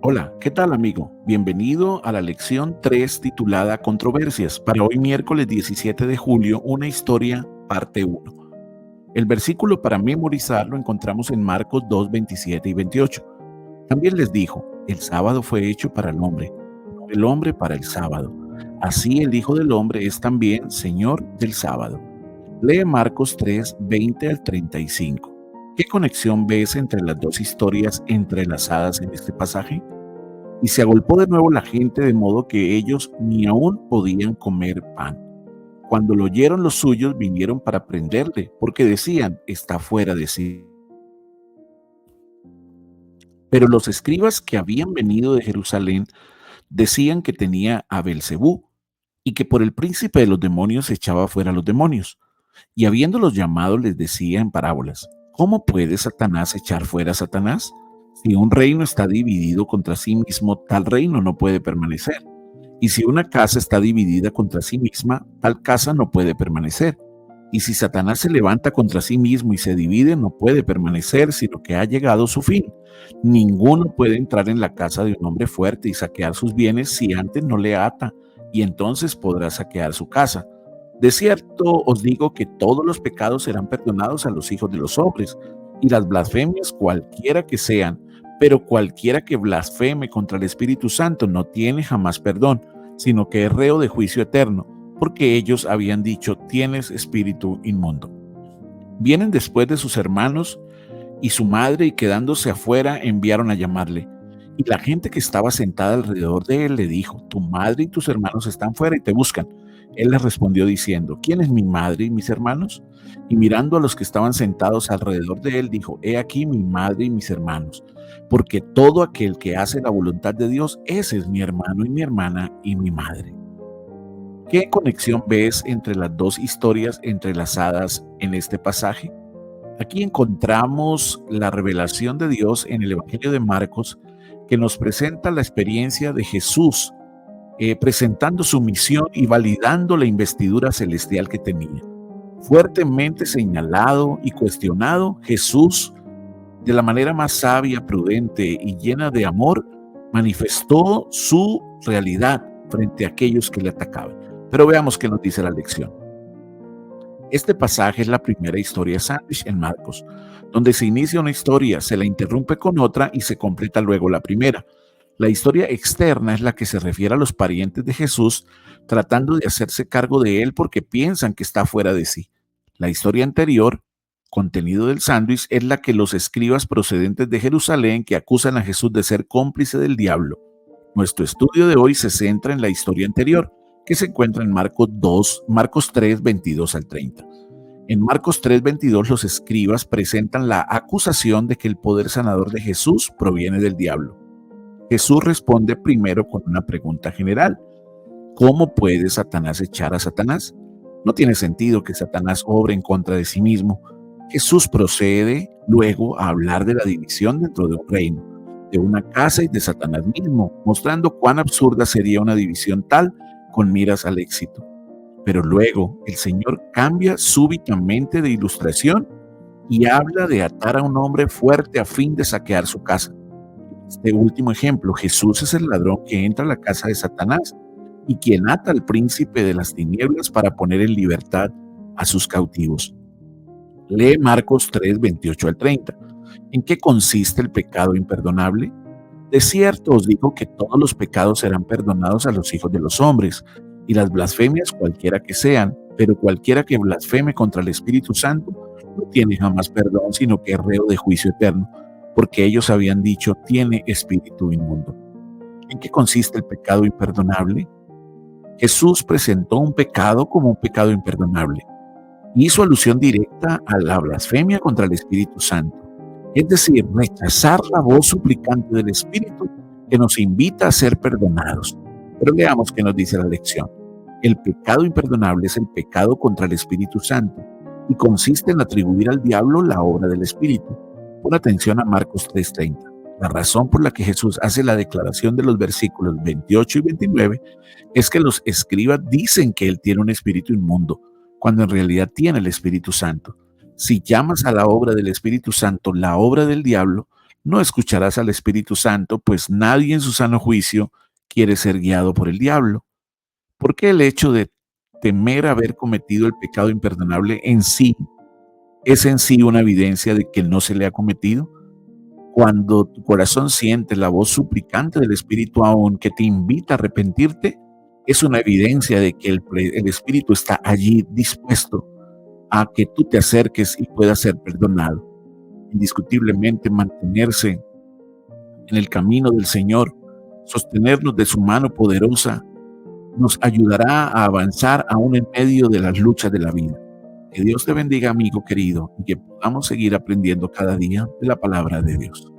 Hola, ¿qué tal amigo? Bienvenido a la lección 3 titulada Controversias. Para hoy miércoles 17 de julio, una historia, parte 1. El versículo para memorizar lo encontramos en Marcos 2, 27 y 28. También les dijo, el sábado fue hecho para el hombre, no el hombre para el sábado. Así el Hijo del Hombre es también Señor del sábado. Lee Marcos 3, 20 al 35. ¿Qué conexión ves entre las dos historias entrelazadas en este pasaje? Y se agolpó de nuevo la gente de modo que ellos ni aún podían comer pan. Cuando lo oyeron los suyos vinieron para prenderle, porque decían, está fuera de sí. Pero los escribas que habían venido de Jerusalén decían que tenía a Belcebú y que por el príncipe de los demonios echaba fuera a los demonios. Y habiéndolos llamado les decía en parábolas, ¿cómo puede Satanás echar fuera a Satanás? Si un reino está dividido contra sí mismo, tal reino no puede permanecer. Y si una casa está dividida contra sí misma, tal casa no puede permanecer. Y si Satanás se levanta contra sí mismo y se divide, no puede permanecer, sino que ha llegado su fin. Ninguno puede entrar en la casa de un hombre fuerte y saquear sus bienes si antes no le ata, y entonces podrá saquear su casa. De cierto os digo que todos los pecados serán perdonados a los hijos de los hombres, y las blasfemias cualquiera que sean, pero cualquiera que blasfeme contra el Espíritu Santo no tiene jamás perdón, sino que es reo de juicio eterno, porque ellos habían dicho, tienes espíritu inmundo. Vienen después de sus hermanos y su madre, y quedándose afuera enviaron a llamarle. Y la gente que estaba sentada alrededor de él le dijo, tu madre y tus hermanos están fuera y te buscan. Él les respondió diciendo, ¿quién es mi madre y mis hermanos? Y mirando a los que estaban sentados alrededor de él, dijo, he aquí mi madre y mis hermanos, porque todo aquel que hace la voluntad de Dios, ese es mi hermano y mi hermana y mi madre. ¿Qué conexión ves entre las dos historias entrelazadas en este pasaje? Aquí encontramos la revelación de Dios en el Evangelio de Marcos, que nos presenta la experiencia de Jesús, presentando su misión y validando la investidura celestial que tenía. Fuertemente señalado y cuestionado, Jesús, de la manera más sabia, prudente y llena de amor, manifestó su realidad frente a aquellos que le atacaban. Pero veamos qué nos dice la lección. Este pasaje es la primera historia sándwich en Marcos, donde se inicia una historia, se la interrumpe con otra y se completa luego la primera. La historia externa es la que se refiere a los parientes de Jesús tratando de hacerse cargo de él porque piensan que está fuera de sí. La historia anterior, contenido del sándwich, es la que los escribas procedentes de Jerusalén que acusan a Jesús de ser cómplice del diablo. Nuestro estudio de hoy se centra en la historia anterior, que se encuentra en Marcos 3, 22 al 30. En Marcos 3, 22 los escribas presentan la acusación de que el poder sanador de Jesús proviene del diablo. Jesús responde primero con una pregunta general. ¿Cómo puede Satanás echar a Satanás? No tiene sentido que Satanás obre en contra de sí mismo. Jesús procede luego a hablar de la división dentro de un reino, de una casa y de Satanás mismo, mostrando cuán absurda sería una división tal con miras al éxito. Pero luego el Señor cambia súbitamente de ilustración y habla de atar a un hombre fuerte a fin de saquear su casa. Este último ejemplo, Jesús es el ladrón que entra a la casa de Satanás y quien ata al príncipe de las tinieblas para poner en libertad a sus cautivos. Lee Marcos 3, 28 al 30. ¿En qué consiste el pecado imperdonable? De cierto os digo que todos los pecados serán perdonados a los hijos de los hombres, y las blasfemias cualquiera que sean, pero cualquiera que blasfeme contra el Espíritu Santo no tiene jamás perdón, sino que es reo de juicio eterno, porque ellos habían dicho, tiene espíritu inmundo. ¿En qué consiste el pecado imperdonable? Jesús presentó un pecado como un pecado imperdonable. Hizo alusión directa a la blasfemia contra el Espíritu Santo, es decir, rechazar la voz suplicante del Espíritu que nos invita a ser perdonados. Pero veamos qué nos dice la lección. El pecado imperdonable es el pecado contra el Espíritu Santo y consiste en atribuir al diablo la obra del Espíritu. Pon atención a Marcos 3:30. La razón por la que Jesús hace la declaración de los versículos 28 y 29 es que los escribas dicen que él tiene un espíritu inmundo, cuando en realidad tiene el Espíritu Santo. Si llamas a la obra del Espíritu Santo la obra del diablo, No escucharás al Espíritu Santo, pues nadie en su sano juicio quiere ser guiado por el diablo. Porque el hecho de temer haber cometido el pecado imperdonable en sí es en sí una evidencia de que no se le ha cometido. Cuando tu corazón siente la voz suplicante del Espíritu aún que te invita a arrepentirte, es una evidencia de que el Espíritu está allí dispuesto a que tú te acerques y puedas ser perdonado. Indiscutiblemente mantenerse en el camino del Señor, sostenernos de su mano poderosa, nos ayudará a avanzar aún en medio de las luchas de la vida. Que Dios te bendiga, amigo querido, y que podamos seguir aprendiendo cada día de la palabra de Dios.